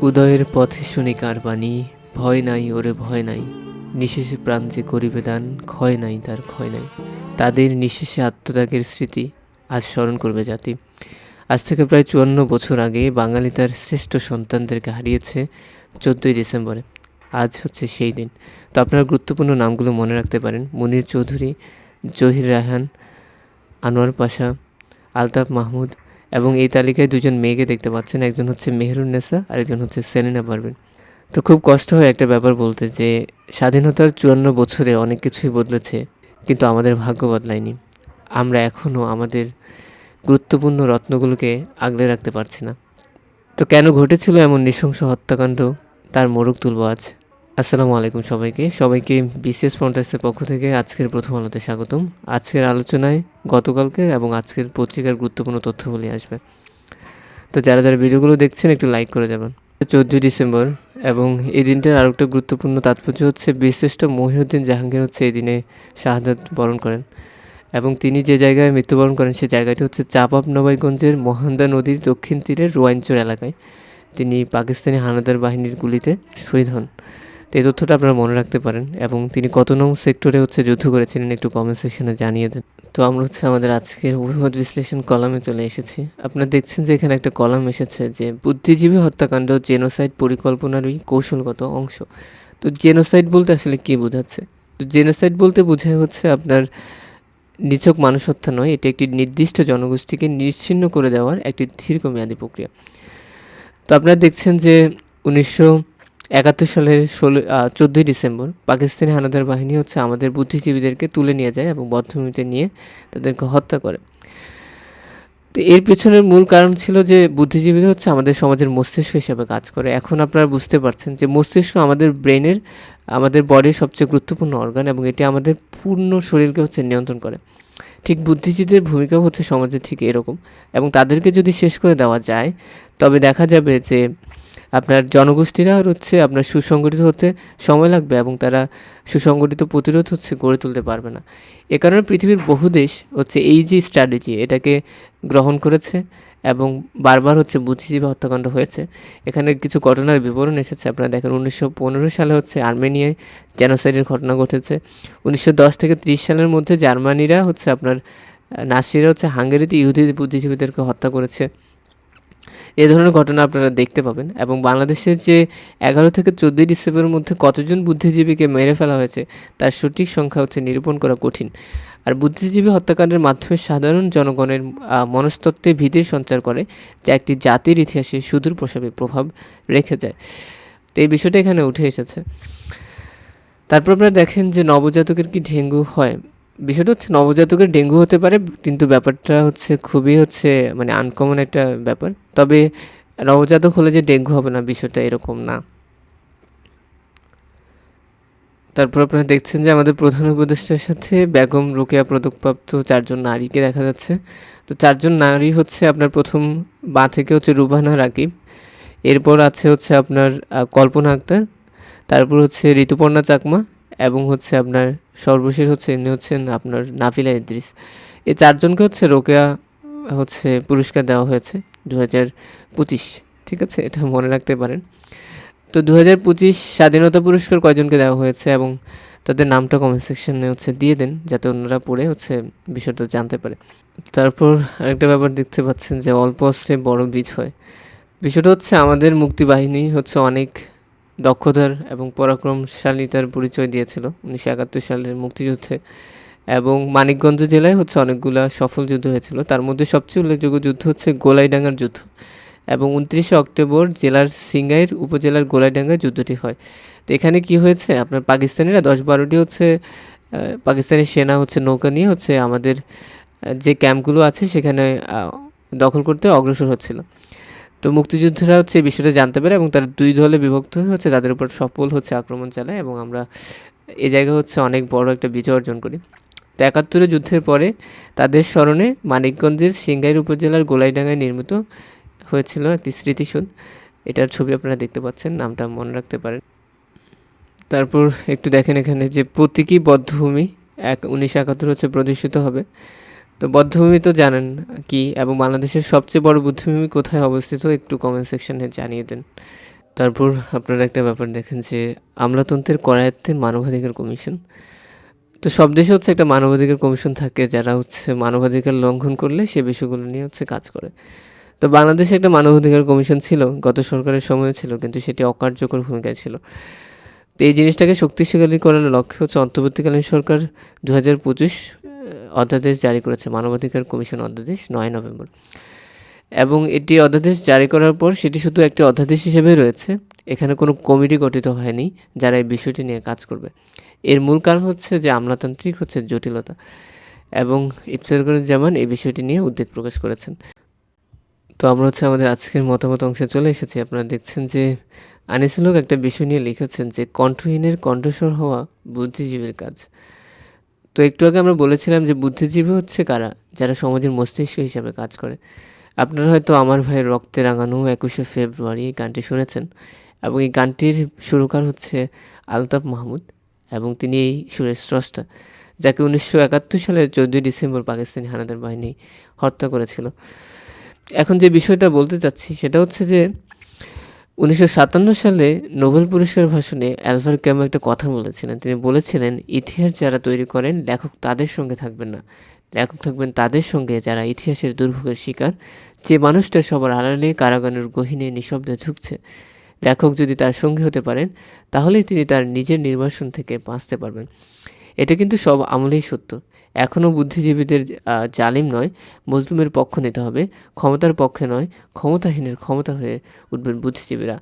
উদয়ের পথে শুনি কার বাণী, ভয় নাই ওরে ভয় নাই, নিশেষে প্রাণ যে করিবে দান, ক্ষয় নাই তার ক্ষয় নাই। তাদের নিশেষে আত্মত্যাগের স্মৃতি আজ স্মরণ করবে জাতি। আজ থেকে প্রায় ৫৪ বছর আগে বাঙালি তার শ্রেষ্ঠ সন্তানদেরকে হারিয়েছে ১৪ই ডিসেম্বরে। আজ হচ্ছে সেই দিন। তো আপনারা গুরুত্বপূর্ণ নামগুলো মনে রাখতে পারেন: মুনীর চৌধুরী, জহির রায়হান, আনোয়ার পাশা, আলতাফ মাহমুদ। এবং এই তালিকায় দুজন মেয়েকে দেখতে পাচ্ছেন, একজন হচ্ছে মেহেরুন্নেসা আর একজন হচ্ছে সেলিনা পারভিন। তো খুব কষ্ট হয় একটা ব্যাপার বলতে, যে স্বাধীনতার ৫৪ বছরে অনেক কিছুই বদলেছে, কিন্তু আমাদের ভাগ্য বদলায়নি। আমরা এখনও আমাদের গুরুত্বপূর্ণ রত্নগুলোকে আগলে রাখতে পারছি না। তো কেন ঘটেছিল এমন নৃশংস হত্যাকাণ্ড, তার মোড়ক তুলব আজ। আসসালামু আলাইকুম সবাইকে বিসিএস ফ্রন্টার্সের পক্ষ থেকে আজকের প্রথম আলোতে স্বাগতম। আজকের আলোচনায় গতকালকের এবং আজকের পত্রিকার গুরুত্বপূর্ণ তথ্যগুলি আসবে। তো যারা ভিডিওগুলো দেখছেন একটু লাইক করে যাবেন। ১৪ই ডিসেম্বর, এবং এই দিনটার আরেকটা গুরুত্বপূর্ণ তাৎপর্য হচ্ছে বীরশ্রেষ্ঠ মহিউদ্দিন জাহাঙ্গীর হচ্ছে এই দিনে শাহাদাত বরণ করেন। এবং তিনি যে জায়গায় মৃত্যুবরণ করেন সেই জায়গাটি হচ্ছে চাঁপাবনবাবগঞ্জের মহানদা নদীর দক্ষিণ তীরের রোয়াইনচর এলাকায়। তিনি পাকিস্তানি হানাদার বাহিনীর গুলিতে শহীদ হন। তো এই তথ্যটা আপনারা মনে রাখতে পারেন। এবং তিনি কত নং সেক্টরে হচ্ছে যুদ্ধ করেছিলেন একটু কমেন্ট সেকশনে জানিয়ে দেন। তো আমরা হচ্ছে আমাদের আজকের অভিমত বিশ্লেষণ কলামে চলে এসেছি। আপনারা দেখছেন যে এখানে একটা কলাম এসেছে, যে বুদ্ধিজীবী হত্যাকাণ্ড জেনোসাইড পরিকল্পনারই কৌশলগত অংশ। তো জেনোসাইড বলতে আসলে কী বোঝাচ্ছে? তো জেনোসাইড বলতে বোঝায় হচ্ছে আপনার নিছক মানুষ হত্যা নয়, এটি একটি নির্দিষ্ট জনগোষ্ঠীকে নিশ্চিহ্ন করে দেওয়ার একটি দীর্ঘমেয়াদী প্রক্রিয়া। তো আপনারা দেখছেন যে ১৯৭১ সালের ১৪ই ডিসেম্বর পাকিস্তানি হানাদার বাহিনী হচ্ছে আমাদের বুদ্ধিজীবীদেরকে তুলে নিয়ে যায় এবং বধ্যভূমিতে নিয়ে তাদেরকে হত্যা করে। তো এর পেছনের মূল কারণ ছিল যে বুদ্ধিজীবীরা হচ্ছে আমাদের সমাজের মস্তিষ্ক হিসেবে কাজ করে। এখন আপনারা বুঝতে পারছেন যে মস্তিষ্ক আমাদের ব্রেনের, আমাদের বডির সবচেয়ে গুরুত্বপূর্ণ অর্গান, এবং এটি আমাদের পূর্ণ শরীরকে হচ্ছে নিয়ন্ত্রণ করে। ঠিক বুদ্ধিজীবীদের ভূমিকাও হচ্ছে সমাজে ঠিক এরকম। এবং তাদেরকে যদি শেষ করে দেওয়া যায়, তবে দেখা যাবে যে আপনার জনগোষ্ঠীরা হচ্ছে আপনার সুসংগঠিত হতে সময় লাগবে, এবং তারা সুসংগঠিত প্রতিরোধ হচ্ছে গড়ে তুলতে পারবে না। এ কারণে পৃথিবীর বহু দেশ হচ্ছে এই যে স্ট্র্যাটেজি, এটাকে গ্রহণ করেছে, এবং বারবার হচ্ছে বুদ্ধিজীবী হত্যাকাণ্ড হয়েছে। এখানে কিছু ঘটনার বিবরণ এসেছে। আপনারা দেখেন ১৯১৫ সালে হচ্ছে আর্মেনিয়ায় জেনোসাইডের ঘটনা ঘটেছে। ১৯১০ থেকে ৩০ সালের মধ্যে জার্মানিরা হচ্ছে আপনার নাজিরা হচ্ছে হাঙ্গেরিতে ইহুদি বুদ্ধিজীবীদেরকে হত্যা করেছে। এ ধরনের ঘটনা আপনারা দেখতে পাবেন। এবং বাংলাদেশের যে ১১ থেকে ১৪ই ডিসেম্বরের মধ্যে কতজন বুদ্ধিজীবীকে মেরে ফেলা হয়েছে তার সঠিক সংখ্যা হচ্ছে নিরূপণ করা কঠিন। আর বুদ্ধিজীবী হত্যাকাণ্ডের মাধ্যমে সাধারণ জনগণের মনস্তত্ত্বে ভীতির সঞ্চার করে, যা একটি জাতির ইতিহাসে সুদূর প্রসারী প্রভাব রেখে যায়। তো এই বিষয়টা এখানে উঠে এসেছে। তারপর আপনারা দেখেন যে নবজাতকের কি ডেঙ্গু হয়। বিষয়টা হচ্ছে নবজাতকের ডেঙ্গু হতে পারে, কিন্তু ব্যাপারটা হচ্ছে খুবই হচ্ছে মানে আনকমন একটা ব্যাপার। তবে নবজাতক হলে যে ডেঙ্গু হবে না, বিষয়টা এরকম না। তারপর আপনারা দেখছেন যে আমাদের প্রধান উপদেষ্টার সাথে বেগম রোকেয়া পদকপ্রাপ্ত ৪ জন নারীকে দেখা যাচ্ছে। তো ৪ জন নারী হচ্ছে আপনার প্রথম বাঁ থেকে হচ্ছে রুবানা রাকিব, এরপর আছে হচ্ছে আপনার কল্পনা আক্তার, তারপর হচ্ছে ঋতুপর্ণা চাকমা, এবং হচ্ছে আপনার সর্বশেষ হচ্ছে ইনি হচ্ছেন আপনার নাফিলা ইদ্রিস। এই ৪ জনকে হচ্ছে রোকেয়া হচ্ছে পুরস্কার দেওয়া হয়েছে ২০২৫। ঠিক আছে, এটা মনে রাখতে পারেন। তো ২০২৫ স্বাধীনতা পুরস্কার কয়জনকে দেওয়া হয়েছে এবং তাদের নামটা কমেন্ট সেকশনে হচ্ছে দিয়ে দেন, যাতে অন্যরা পড়ে হচ্ছে বিষয়টা জানতে পারে। তারপর আরেকটা ব্যাপার দেখতে পাচ্ছেন যে অল্প অস্ত্রে বড় বীজ হয়। বিষয়টা হচ্ছে আমাদের মুক্তিবাহিনী হচ্ছে অনেক দক্ষতার এবং পরাক্রমশালিতার পরিচয় দিয়েছিল ১৯৭১ সালের মুক্তিযুদ্ধে। এবং মানিকগঞ্জ জেলায় হচ্ছে অনেকগুলা সফল যুদ্ধ হয়েছিল। তার মধ্যে সবচেয়ে উল্লেখযোগ্য যুদ্ধ হচ্ছে গোলাইডাঙ্গার যুদ্ধ। এবং ২৯শে অক্টোবর জেলার সিঙ্গাইর উপজেলার গোলাইডাঙ্গায় যুদ্ধটি হয়। তো এখানে কি হয়েছে, আপনার পাকিস্তানিরা ১০-১২টি হচ্ছে পাকিস্তানি সেনা হচ্ছে নৌকা নিয়ে হচ্ছে আমাদের যে ক্যাম্পগুলো আছে সেখানে দখল করতে অগ্রসর হচ্ছিল। তো মুক্তিযোদ্ধারা হচ্ছে এই বিষয়টা জানতে পারে, এবং তারা ২ দলে বিভক্ত হয়ে হচ্ছে তাদের উপর সফল হচ্ছে আক্রমণ চালায়, এবং আমরা এই জায়গায় হচ্ছে অনেক বড় একটা বিজয় অর্জন করি। তো ৭১ যুদ্ধের পরে তাদের স্মরণে মানিকগঞ্জের সিঙ্গাইর উপজেলার গোলাইডাঙ্গায় নির্মিত হয়েছিল একটি স্মৃতিসৌধ। এটার ছবি আপনারা দেখতে পাচ্ছেন, নামটা মনে রাখতে পারেন। তারপর একটু দেখেন এখানে যে প্রতীকী বধ্যভূমি ১৯৭১ হচ্ছে প্রদর্শিত হবে। তো বধ্যভূমি তো জানেন কি, এবং বাংলাদেশের সবচেয়ে বড় বধ্যভূমি কোথায় অবস্থিত একটু কমেন্ট সেকশনে জানিয়ে দেন। তারপর আপনারা একটা ব্যাপার দেখেন যে আমলাতন্ত্রের করায়ত্তে মানবাধিকার কমিশন। তো সব দেশে হচ্ছে একটা মানবাধিকার কমিশন থাকে যারা হচ্ছে মানবাধিকার লঙ্ঘন করলে সে বিষয়গুলো নিয়ে হচ্ছে কাজ করে। তো বাংলাদেশে একটা মানবাধিকার কমিশন ছিল, গত সরকারের সময় ছিল, কিন্তু সেটি অকার্যকর ভূমিকায় ছিল। তো এই জিনিসটাকে শক্তিশালী করার লক্ষ্যে হচ্ছে অন্তর্বর্তীকালীন সরকার 2025 অধ্যাদেশ জারি করেছে, মানবাধিকার কমিশন অধ্যাদেশ 9 নভেম্বর। এবং এটি অধ্যাদেশ জারি করার পর সেটি শুধু একটি অধ্যাদেশ হিসেবে রয়েছে, এখানে কোনো কমিটি গঠিত হয়নি যারা এই বিষয়টি নিয়ে কাজ করবে। এর মূল কারণ হচ্ছে যে আমলাতান্ত্রিক হচ্ছে জটিলতা, এবং ইফতেখারুজ্জামান এই বিষয়টি নিয়ে উদ্বেগ প্রকাশ করেছেন। তো আমরা হচ্ছে আমাদের আজকের মতামত অংশে চলে এসেছি। আপনারা দেখছেন যে আনিসুল হক একটা বিষয় নিয়ে লিখেছেন যে কণ্ঠহীনের কণ্ঠস্বর হওয়া বুদ্ধিজীবীর কাজ। তো একটু আগে আমরা বলেছিলাম যে বুদ্ধিজীবী হচ্ছে কারা, যারা সমাজের মস্তিষ্ক হিসাবে কাজ করে। আপনারা হয়তো আমার ভাইয়ের রক্তে রাঙানো 21শে ফেব্রুয়ারি এই গানটি শুনেছেন, এবং এই গানটির সুরকার হচ্ছে আলতাফ মাহমুদ, এবং তিনি এই সুরের স্রষ্টা, যাকে 1971 সালের 14 ডিসেম্বর পাকিস্তানি হানাদার বাহিনী হত্যা করেছিল। এখন যে বিষয়টা বলতে চাচ্ছি সেটা হচ্ছে যে 1957 সালে নোবেল পুরস্কার ভাষণে অ্যালভার ক্যামু একটা কথা বলেছিলেন। তিনি বলেছিলেন, ইতিহাস যারা তৈরি করেন লেখক তাদের সঙ্গে থাকবেন না, লেখক থাকবেন তাদের সঙ্গে যারা ইতিহাসের দুর্ভোগের শিকার, যে মানুষটা সবার আড়ালে কারাগারের গহীনে নিঃশব্দে ঝুঁকছে। লেখক যদি তার সঙ্গী হতে পারেন তাহলেই তিনি তার নিজের নির্বাসন থেকে বাঁচতে পারবেন। এটা কিন্তু সব আমলেই সত্য। এখনও বুদ্ধিজীবীদের জালিম নয়, মজলুমের পক্ষ নিতে হবে, ক্ষমতার পক্ষে নয়, ক্ষমতাহীনের ক্ষমতা হয়ে উঠবেন বুদ্ধিজীবীরা।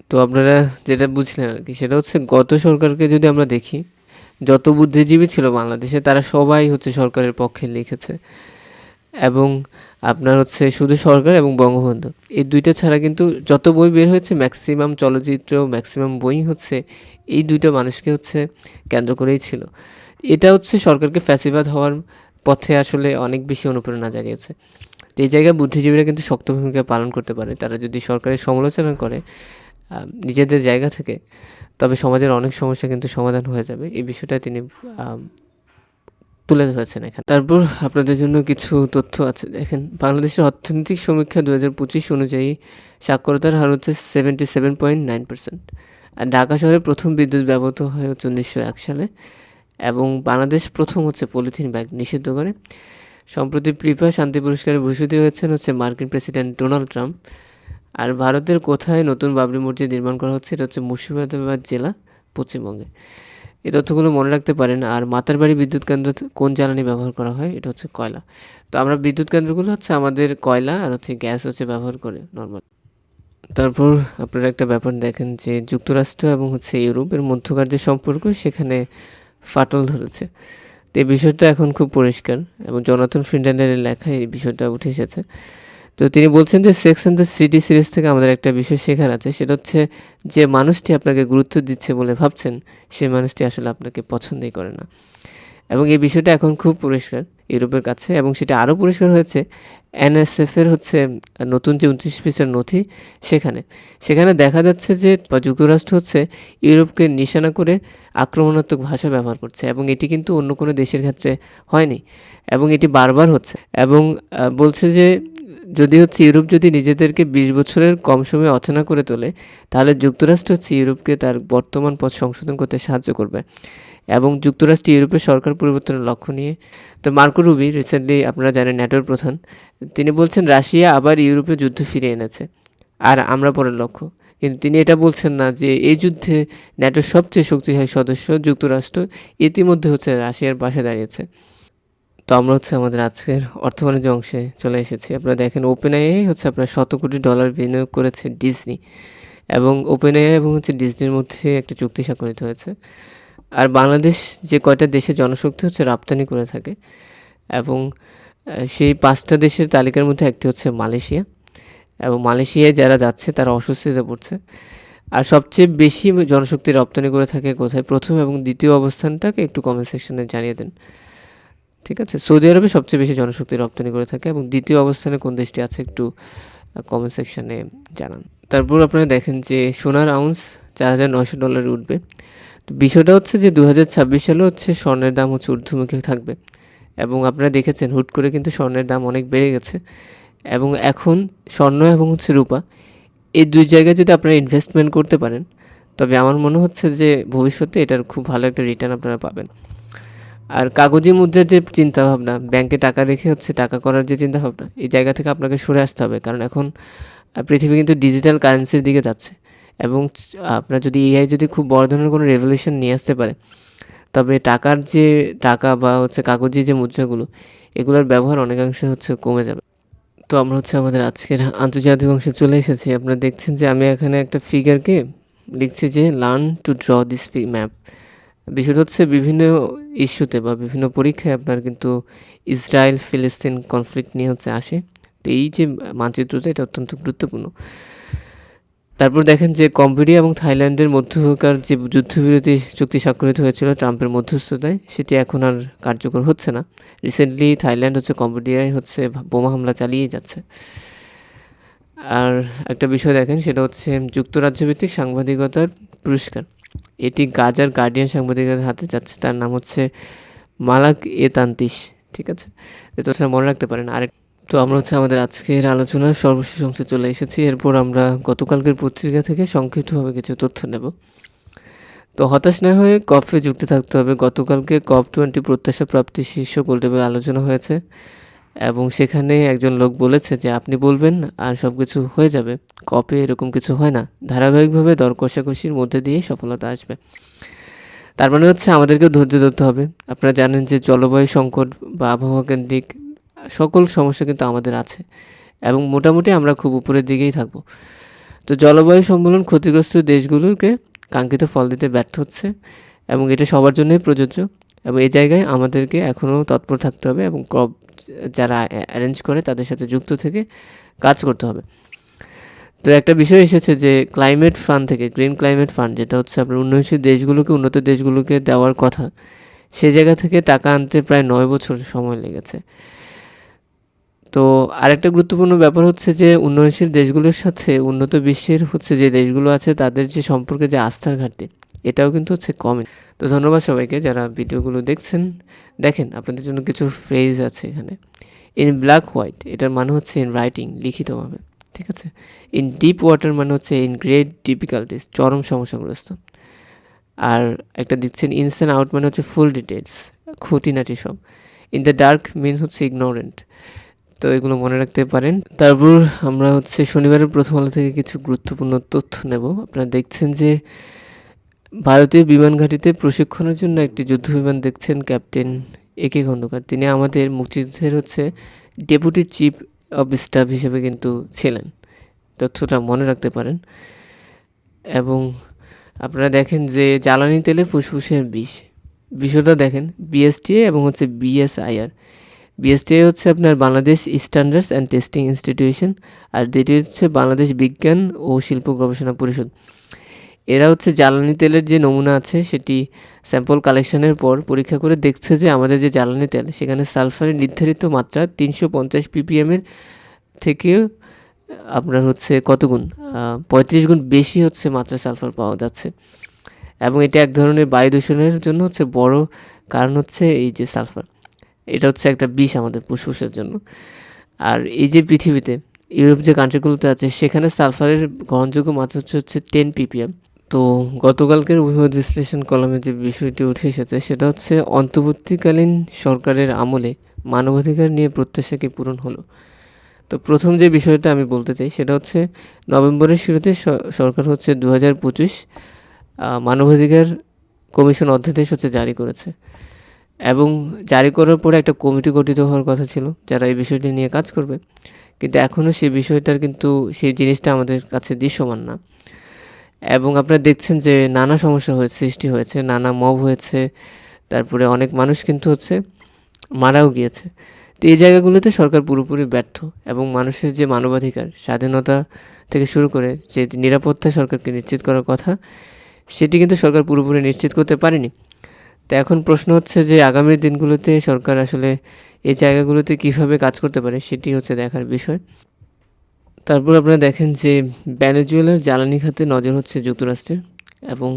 তো আপনারা যেটা বুঝলেন আর কি, সেটা হচ্ছে গত সরকারকে যদি আমরা দেখি, যত বুদ্ধিজীবী ছিল বাংলাদেশে তারা সবাই হচ্ছে সরকারের পক্ষে লিখেছে। এবং আপনার হচ্ছে শুধু সরকার এবং বঙ্গবন্ধু এই দুইটা ছাড়া কিন্তু যত বই বের হয়েছে ম্যাক্সিমাম চলচ্চিত্র, ম্যাক্সিমাম বই হচ্ছে এই দুইটা মানুষকে হচ্ছে কেন্দ্র করেই ছিল। এটা হচ্ছে সরকারকে ফ্যাসিবাদ হওয়ার পথে আসলে অনেক বেশি অনুপ্রেরণা জাগিয়েছে। তো এই জায়গায় বুদ্ধিজীবীরা কিন্তু শক্ত ভূমিকা পালন করতে পারে। তারা যদি সরকারের সমালোচনা করে নিজেদের জায়গা থেকে, তবে সমাজের অনেক সমস্যা কিন্তু সমাধান হয়ে যাবে। এই বিষয়টা তিনি তুলে ধরেছেন এখানে। তারপর আপনাদের জন্য কিছু তথ্য আছে। দেখেন, বাংলাদেশের অর্থনৈতিক সমীক্ষা 2025 অনুযায়ী সাক্ষরতার হার হচ্ছে 77.9%। আর ঢাকা শহরে প্রথম বিদ্যুৎ ব্যবহৃত হয় হচ্ছে 1901 সালে, এবং বাংলাদেশ প্রথম হচ্ছে পলিথিন ব্যাগ নিষিদ্ধ করে। সম্প্রতি প্রিপা শান্তি পুরস্কারে ভূষিত হয়েছেন হচ্ছে মার্কিন প্রেসিডেন্ট ডোনাল্ড ট্রাম্প। আর ভারতের কোথায় নতুন বাবরি মসজিদ নির্মাণ করা হচ্ছে, এটা হচ্ছে মুর্শিদাবাদ জেলা, পশ্চিমবঙ্গে। এই তথ্যগুলো মনে রাখতে পারেন। আর মাতারবাড়ি বিদ্যুৎ কেন্দ্র কোন জ্বালানি ব্যবহার করা হয়, এটা হচ্ছে কয়লা। তো আমরা বিদ্যুৎ কেন্দ্রগুলো হচ্ছে আমাদের কয়লা আর হচ্ছে গ্যাস হচ্ছে ব্যবহার করে নর্মাল। তারপর আপনারা একটা ব্যাপার দেখেন যে যুক্তরাষ্ট্র এবং হচ্ছে ইউরোপের মধ্যকার যে সম্পর্ক, সেখানে ফাটল ধরেছে। তো এই বিষয়টা এখন খুব পরিষ্কার, এবং জনাথন ফিনল্যান্ডের লেখায় এই বিষয়টা উঠে এসেছে। তো তিনি বলছেন যে sex and the city series থেকে আমাদের একটা বিষয় শেখার আছে, সেটা হচ্ছে যে মানুষটি আপনাকে গুরুত্ব দিচ্ছে বলে ভাবছেন, সেই মানুষটি আসলে আপনাকে পছন্দই করে না। এবং এই বিষয়টা এখন খুব পরিষ্কার ইউরোপের কাছে, এবং সেটা আরও পরিষ্কার হয়েছে এনএসএফের হচ্ছে নতুন যে 29 পিসের নথি, সেখানে দেখা যাচ্ছে যে যুক্তরাষ্ট্র হচ্ছে ইউরোপকে নিশানা করে আক্রমণাত্মক ভাষা ব্যবহার করছে, এবং এটি কিন্তু অন্য কোনো দেশের ক্ষেত্রে হয়নি, এবং এটি বারবার হচ্ছে। এবং বলছে যে যদি হচ্ছে ইউরোপ যদি নিজেদেরকে 20 বছরের কম সময়ে অচেনা করে তোলে, তাহলে যুক্তরাষ্ট্র হচ্ছে ইউরোপকে তার বর্তমান পথ সংশোধন করতে সাহায্য করবে। এবং যুক্তরাষ্ট্র ইউরোপের সরকার পরিবর্তনের লক্ষ্য নিয়ে, তো মার্কো রুবি রিসেন্টলি, আপনারা জানেন ন্যাটোর প্রধান, তিনি বলছেন রাশিয়া আবার ইউরোপে যুদ্ধ ফিরিয়ে এনেছে আর আমরা পরের লক্ষ্য। কিন্তু তিনি এটা বলছেন না যে এই যুদ্ধে ন্যাটোর সবচেয়ে শক্তিশালী সদস্য যুক্তরাষ্ট্র ইতিমধ্যে হচ্ছে রাশিয়ার পাশে দাঁড়িয়েছে। তো আমরা হচ্ছে আমাদের আজকের অর্থ বাণিজ্য অংশে চলে এসেছি। আপনারা দেখেন ওপেনএআই হচ্ছে আপনার $100 কোটি বিনিয়োগ করেছে ডিজনি, এবং ওপেনএআই এবং হচ্ছে ডিজনির মধ্যে একটা চুক্তি স্বাক্ষরিত হয়েছে। আর বাংলাদেশ যে কয়টা দেশে জনশক্তি হচ্ছে রপ্তানি করে থাকে, এবং সেই 5টা দেশের তালিকার মধ্যে একটি হচ্ছে মালয়েশিয়া, এবং মালয়েশিয়ায় যারা যাচ্ছে তারা অস্বস্তিতে পড়ছে। আর সবচেয়ে বেশি জনশক্তি রপ্তানি করে থাকে কোথায়, প্রথম এবং দ্বিতীয় অবস্থানটাকে একটু কমেন্ট সেকশনে জানিয়ে দেন। ঠিক আছে, সৌদি আরবে সবচেয়ে বেশি জনশক্তি রপ্তানি করে থাকে, এবং দ্বিতীয় অবস্থানে কোন দেশটি আছে একটু কমেন্ট সেকশনে জানান। তারপর আপনারা দেখেন যে সোনার আউন্স $4,900 উঠবে। তো বিষয়টা হচ্ছে যে 2026 সালে হচ্ছে স্বর্ণের দাম হচ্ছে ঊর্ধ্বমুখী থাকবে, এবং আপনারা দেখেছেন হুট করে কিন্তু স্বর্ণের দাম অনেক বেড়ে গেছে, এবং এখন স্বর্ণ এবং হচ্ছে রূপা এই ২ জায়গায় যদি আপনারা ইনভেস্টমেন্ট করতে পারেন, তবে আমার মনে হচ্ছে যে ভবিষ্যতে এটার খুব ভালো একটা রিটার্ন আপনারা পাবেন। আর কাগজি মুদ্রার যে চিন্তাভাবনা, ব্যাংকে টাকা রেখে হচ্ছে টাকা করার যে চিন্তাভাবনা, এই জায়গা থেকে আপনাকে সরে আসতে হবে। কারণ এখন পৃথিবী কিন্তু ডিজিটাল কারেন্সির দিকে যাচ্ছে এবং আপনার যদি এআই যদি খুব বড় ধরনের কোনো রেভলিউশন নিয়ে আসতে পারে, তবে টাকার যে টাকা বা হচ্ছে কাগজি যে মুদ্রাগুলো, এগুলোর ব্যবহার অনেকাংশে হচ্ছে কমে যাবে। তো আমরা হচ্ছে আমাদের আজকের আন্তর্জাতিক অংশে চলে এসেছি। আপনারা দেখছেন যে আমি এখানে একটা ফিগারকে লিখছি যে learn to draw this map. বিষয়টা হচ্ছে বিভিন্ন ইস্যুতে বা বিভিন্ন পরীক্ষায় আপনার কিন্তু ইসরায়েল ফিলিস্তিন কনফ্লিক্ট নিয়ে হচ্ছে আসে। তো এই যে মানচিত্রটা, এটা অত্যন্ত গুরুত্বপূর্ণ। তারপর দেখেন যে কম্বোডিয়া এবং থাইল্যান্ডের মধ্যকার যে যুদ্ধবিরতি চুক্তি স্বাক্ষরিত হয়েছিল ট্রাম্পের মধ্যস্থতায়, সেটি এখন আর কার্যকর হচ্ছে না। রিসেন্টলি থাইল্যান্ড হচ্ছে কম্বোডিয়ায় হচ্ছে বোমা হামলা চালিয়ে যাচ্ছে। আর একটা বিষয় দেখেন, সেটা হচ্ছে যুক্তরাজ্যভিত্তিক সাংবাদিকতার পুরস্কার। এটি গাজার গার্ডিয়ান সাংবাদিকতার হাতে যাচ্ছে। তার নাম হচ্ছে মালাক তান্তিশ। ঠিক আছে, তো সেটা মনে রাখতে পারেন। তো আমরা হচ্ছে আমাদের আজকের আলোচনার সর্বশেষ অংশে চলে এসেছি। এরপর আমরা গতকালকের পত্রিকা থেকে সংক্ষিপ্তভাবে কিছু তথ্য নেব। তো হতাশ না হয়ে কপে যুক্ত থাকতে হবে। গতকালকে COP20 প্রত্যাশা প্রাপ্তি শীর্ষ গোলটেবিল আলোচনা হয়েছে এবং সেখানে একজন লোক বলেছে যে আপনি বলবেন আর সব কিছু হয়ে যাবে। কপে এরকম কিছু হয় না, ধারাবাহিকভাবে দর কষাকষির মধ্যে দিয়ে সফলতা আসবে। তার মানে হচ্ছে আমাদেরকেও ধৈর্য ধরতে হবে। আপনারা জানেন যে জলবায়ু সংকট বা আবহাওয়া কেন্দ্রিক সকল সমস্যা কিন্তু আমাদের আছে এবং মোটামুটি আমরা খুব উপরের দিকেই থাকব। তো জলবায়ু সম্মেলন ক্ষতিগ্রস্ত দেশগুলোকে কাঙ্ক্ষিত ফল দিতে ব্যর্থ হচ্ছে এবং এটা সবার জন্যই প্রযোজ্য। এবং এই জায়গায় আমাদেরকে এখনও তৎপর থাকতে হবে এবং যারা অ্যারেঞ্জ করে তাদের সাথে যুক্ত থেকে কাজ করতে হবে। তো একটা বিষয় এসেছে যে ক্লাইমেট ফান্ড থেকে, গ্রিন ক্লাইমেট ফান্ড, যেটা হচ্ছে আপনার উন্নয়নশীল দেশগুলোকে উন্নত দেশগুলোকে দেওয়ার কথা, সে জায়গা থেকে টাকা আনতে প্রায় 9 বছর সময় লেগেছে। তো আরেকটা গুরুত্বপূর্ণ ব্যাপার হচ্ছে যে উন্নয়নশীল দেশগুলোর সাথে উন্নত বিশ্বের হচ্ছে যে দেশগুলো আছে তাদের যে সম্পর্কে যে আস্থার ঘাটতি, এটাও কিন্তু হচ্ছে কমে। তো ধন্যবাদ সবাইকে যারা ভিডিওগুলো দেখছেন। দেখেন আপনাদের জন্য কিছু ফ্রেজ আছে এখানে। ইন ব্ল্যাক হোয়াইট, এটার মানে হচ্ছে ইন রাইটিং, লিখিতভাবে। ঠিক আছে। ইন ডিপ ওয়াটার মানে হচ্ছে ইন গ্রেট ডিফিকাল্টিস, চরম সমস্যাগ্রস্ত। আর একটা দিচ্ছেন ইনস অ্যান্ড আউট মানে হচ্ছে ফুল ডিটেলস, খুঁটিনাটি সব। ইন দ্য ডার্ক মিনস হচ্ছে ইগনোরেন্ট। তো এগুলো মনে রাখতে পারেন। তারপর আমরা হচ্ছে শনিবারের প্রথম আলো থেকে কিছু গুরুত্বপূর্ণ তথ্য নেব। আপনারা দেখছেন যে ভারতীয় বিমান ঘাঁটিতে প্রশিক্ষণের জন্য একটি যুদ্ধবিমান দেখছেন ক্যাপ্টেন AK খন্দকার। তিনি আমাদের মুক্তিযুদ্ধের হচ্ছে ডেপুটি চিফ অফ স্টাফ হিসেবে কিন্তু ছিলেন। তথ্যটা মনে রাখতে পারেন। এবং আপনারা দেখেন যে জ্বালানি তেলে ফুসফুসের বিষ, বিষয়টা দেখেন BSTA এবং হচ্ছে BSIR। BSTA হচ্ছে আপনার Bangladesh standards and testing institution, আর দ্বিতীয় হচ্ছে বাংলাদেশ বিজ্ঞান ও শিল্প গবেষণা পরিষদ। এরা হচ্ছে জ্বালানি তেলের যে নমুনা আছে সেটি স্যাম্পল কালেকশনের পর পরীক্ষা করে দেখছে যে আমাদের যে জ্বালানি তেল, সেখানে সালফারের নির্ধারিত মাত্রা 350 ppm থেকে আপনার হচ্ছে কত গুণ, 35 গুণ বেশি হচ্ছে মাত্রা সালফার পাওয়া যাচ্ছে। এবং এটা এক ধরনের বায়ু দূষণের জন্য হচ্ছে বড় কারণ হচ্ছে এই যে সালফার। এটা হচ্ছে একটা বিষ আমাদের ফুসফুসের জন্য। আর এই যে পৃথিবীতে ইউরোপ যে কান্ট্রিগুলোতে আছে সেখানে সালফারের গ্রহণযোগ্য মাত্রা হচ্ছে 10 ppm। তো গতকালকের অভিমত বিশ্লেষণ কলামে যে বিষয়টি উঠে এসেছে সেটা হচ্ছে অন্তর্বর্তীকালীন সরকারের আমলে মানবাধিকার নিয়ে প্রত্যাশা কি পূরণ হলো। তো প্রথম যে বিষয়টা আমি বলতে চাই সেটা হচ্ছে নভেম্বরের শুরুতে সরকার হচ্ছে 2025 মানবাধিকার কমিশন অধ্যাদেশ হচ্ছে জারি করেছে এবং জারি করার পরে একটা কমিটি গঠিত হওয়ার কথা ছিল যারা এই বিষয়টি নিয়ে কাজ করবে, কিন্তু এখনও সেই বিষয়টার কিন্তু সেই জিনিসটা আমাদের কাছে দৃশ্যমান না। এবং আপনারা দেখছেন যে নানা সমস্যা সৃষ্টি হয়েছে, নানা মব হয়েছে, তারপরে অনেক মানুষ কিন্তু হচ্ছে মারাও গিয়েছে। তো এই জায়গাগুলোতে সরকার পুরোপুরি ব্যর্থ এবং মানুষের যে মানবাধিকার, স্বাধীনতা থেকে শুরু করে যে নিরাপত্তা সরকারকে নিশ্চিত করার কথা, সেটি কিন্তু সরকার পুরোপুরি নিশ্চিত করতে পারেনি। তো এখন প্রশ্ন হচ্ছে যে আগামী দিনগুলোতে সরকার আসলে এই জায়গাগুলোতে কীভাবে কাজ করতে পারে, সেটি হচ্ছে দেখার বিষয়। তারপর আপনারা দেখেন যে ভেনেজুয়েলার জ্বালানি খাতে নজর হচ্ছে যুক্তরাষ্ট্রের এবং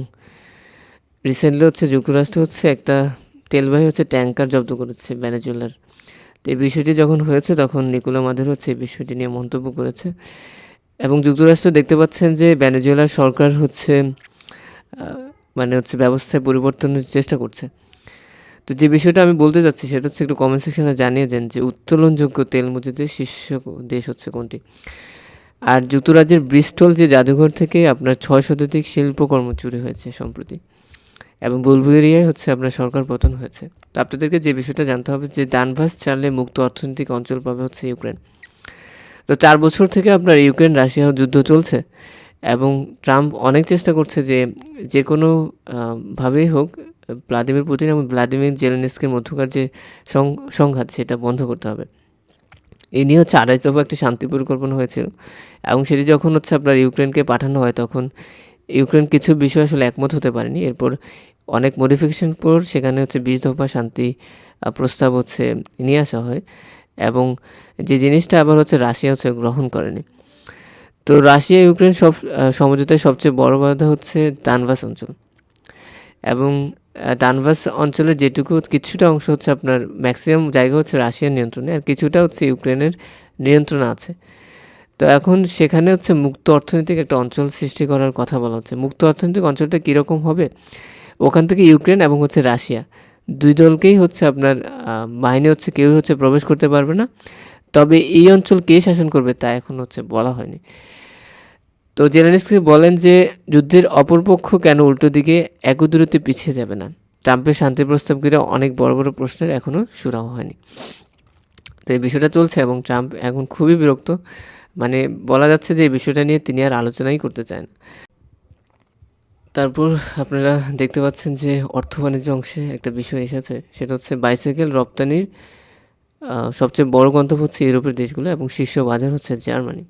রিসেন্টলি হচ্ছে যুক্তরাষ্ট্র হচ্ছে একটা তেলবাহী হচ্ছে ট্যাঙ্কার জব্দ করেছে ভেনেজুয়েলার। তো এই বিষয়টি যখন হয়েছে তখন নিকোলা মাদুরো হচ্ছে এই বিষয়টি নিয়ে মন্তব্য করেছে এবং যুক্তরাষ্ট্র দেখতে পাচ্ছেন যে ভেনেজুয়েলার সরকার হচ্ছে মানে হচ্ছে ব্যবস্থায় পরিবর্তনের চেষ্টা করছে। তো যে বিষয়টা আমি বলতে চাচ্ছি সেটা হচ্ছে একটু কমেন্ট সেকশনে জানিয়ে দেন যে উত্তোলনযোগ্য তেল মজুদের শীর্ষ দেশ হচ্ছে কোনটি। আর যুক্তরাজ্যের ব্রিস্টল যে জাদুঘর থেকে আপনার 6 শতাধিক শিল্পকর্ম চুরি হয়েছে সম্প্রতি, এবং বুলগেরিয়ায় হচ্ছে আপনার সরকার পতন হয়েছে। তো আপনাদেরকে যে বিষয়টা জানতে হবে যে দানভাস ছাড়লে মুক্ত অর্থনৈতিক অঞ্চল পাবে হচ্ছে ইউক্রেন। তো 4 বছর থেকে আপনার ইউক্রেন রাশিয়া যুদ্ধ চলছে এবং ট্রাম্প অনেক চেষ্টা করছে যে যে কোনো ভাবেই হোক ভ্লাদিমির পুতিন এবং ভ্লাদিমির জেলেনস্কির মধ্যকার যে সংঘাত সেটা বন্ধ করতে হবে। এই নিয়ে হচ্ছে ২.৫ দফা একটি শান্তি পরিকল্পনা হয়েছিল এবং সেটি যখন হচ্ছে আপনার ইউক্রেনকে পাঠানো হয় তখন ইউক্রেন কিছু বিষয় আসলে একমত হতে পারেনি। এরপর অনেক মডিফিকেশন পর সেখানে হচ্ছে ২০ দফা শান্তি প্রস্তাব হচ্ছে নিয়ে আসা হয় এবং যে জিনিসটা আবার হচ্ছে রাশিয়া হচ্ছে গ্রহণ করেনি। তো রাশিয়া ইউক্রেন সমঝোতায় সবচেয়ে বড় বাধা হচ্ছে দানভাস অঞ্চল এবং দানভাস অঞ্চলের যেটুকু কিছুটা অংশ হচ্ছে আপনার ম্যাক্সিমাম জায়গা হচ্ছে রাশিয়ার নিয়ন্ত্রণে আর কিছুটা হচ্ছে ইউক্রেনের নিয়ন্ত্রণে আছে। তো এখন সেখানে হচ্ছে মুক্ত অর্থনৈতিক একটা অঞ্চল সৃষ্টি করার কথা বলা হচ্ছে। মুক্ত অর্থনৈতিক অঞ্চলটা কীরকম হবে? ওখান থেকে ইউক্রেন এবং হচ্ছে রাশিয়া ২ দলকেই হচ্ছে আপনার বাহিনী হচ্ছে কেউই হচ্ছে প্রবেশ করতে পারবে না। তবে এই অঞ্চল কে শাসন করবে তা এখন হচ্ছে বলা হয়নি। তো জেলেনস্কি বলেন যে যুদ্ধের অপরপক্ষ কেন উল্টো দিকে একদূরত্বে পিছিয়ে যাবে না। ট্রাম্পের শান্তি প্রস্তাবগুলো অনেক বড় বড় প্রশ্নের এখনও সুরাহা হয়নি। তো এই বিষয়টা চলছে এবং ট্রাম্প এখন খুবই বিরক্ত। মানে বলা যাচ্ছে যে এই বিষয়টা নিয়ে তিনি আর আলোচনাই করতে চান না। তারপর আপনারা দেখতে পাচ্ছেন যে অর্থ বাণিজ্য অংশে একটা বিষয় এসেছে, সেটা হচ্ছে বাইসাইকেল রপ্তানির সবচেয়ে বড় গন্তব্য হচ্ছে ইউরোপের দেশগুলো এবং শীর্ষ বাজার হচ্ছে জার্মানি।